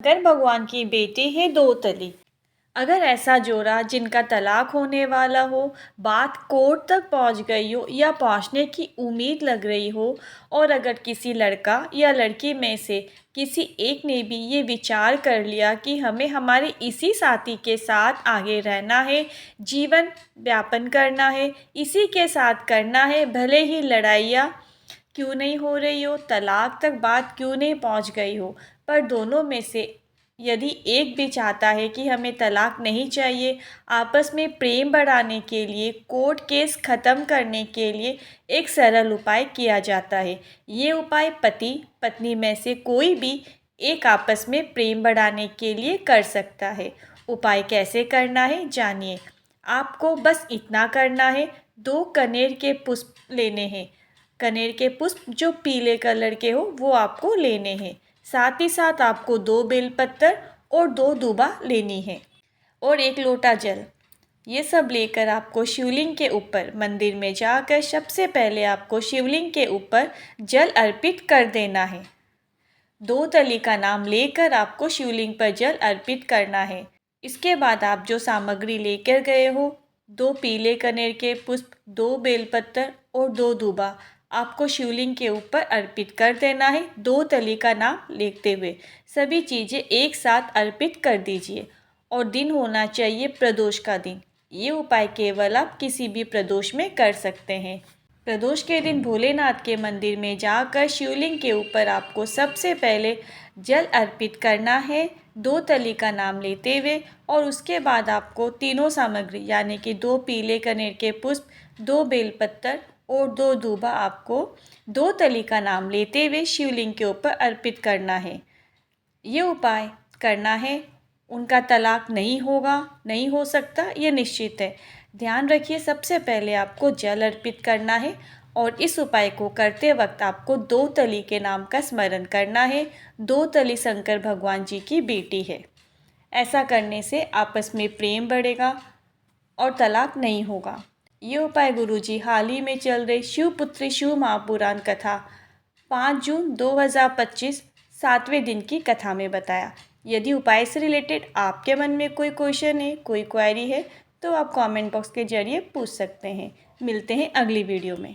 अगर भगवान की बेटी है दो तली, अगर ऐसा जोड़ा जिनका तलाक होने वाला हो, बात कोर्ट तक पहुंच गई हो या पहुंचने की उम्मीद लग रही हो, और अगर किसी लड़का या लड़की में से किसी एक ने भी ये विचार कर लिया कि हमें हमारे इसी साथी के साथ आगे रहना है, जीवन व्यापन करना है, इसी के साथ करना है, भले ही लड़ाइयाँ क्यों नहीं हो रही हो, तलाक तक बात क्यों नहीं पहुंच गई हो, पर दोनों में से यदि एक भी चाहता है कि हमें तलाक नहीं चाहिए, आपस में प्रेम बढ़ाने के लिए, कोर्ट केस ख़त्म करने के लिए एक सरल उपाय किया जाता है। ये उपाय पति पत्नी में से कोई भी एक आपस में प्रेम बढ़ाने के लिए कर सकता है। उपाय कैसे करना है जानिए। आपको बस इतना करना है, 2 कनेर के पुष्प लेने हैं। कनेर के पुष्प जो पीले कलर के हो वो आपको लेने हैं। साथ ही साथ आपको 2 बेलपत्र और 2 दूबा लेनी है और 1 लोटा जल। ये सब लेकर आपको शिवलिंग के ऊपर मंदिर में जाकर सबसे पहले आपको शिवलिंग के ऊपर जल अर्पित कर देना है। 2 तली का नाम लेकर आपको शिवलिंग पर जल अर्पित करना है। इसके बाद आप जो सामग्री लेकर गए हो, 2 पीले कनेर के पुष्प, 2 बेलपत्र और 2 दूबा, आपको शिवलिंग के ऊपर अर्पित कर देना है। 2 तली का नाम लेते हुए सभी चीज़ें एक साथ अर्पित कर दीजिए और दिन होना चाहिए प्रदोष का दिन। ये उपाय केवल आप किसी भी प्रदोष में कर सकते हैं। प्रदोष के दिन भोलेनाथ के मंदिर में जाकर शिवलिंग के ऊपर आपको सबसे पहले जल अर्पित करना है, 2 तली का नाम लेते हुए, और उसके बाद आपको तीनों सामग्री यानी कि 2 पीले कनेर के पुष्प, 2 बेलपत्र और 2 दूबा आपको 2 तली का नाम लेते हुए शिवलिंग के ऊपर अर्पित करना है। ये उपाय करना है, उनका तलाक नहीं होगा, नहीं हो सकता, ये निश्चित है। ध्यान रखिए, सबसे पहले आपको जल अर्पित करना है और इस उपाय को करते वक्त आपको 2 तली के नाम का स्मरण करना है। 2 तली शंकर भगवान जी की बेटी है। ऐसा करने से आपस में प्रेम बढ़ेगा और तलाक नहीं होगा। ये उपाय गुरुजी हाल ही में चल रही शिवपुत्री शिव महापुराण कथा 5 जून 2025 7वें दिन की कथा में बताया। यदि उपाय से रिलेटेड आपके मन में कोई क्वेश्चन है, कोई क्वेरी है, तो आप कमेंट बॉक्स के जरिए पूछ सकते हैं। मिलते हैं अगली वीडियो में।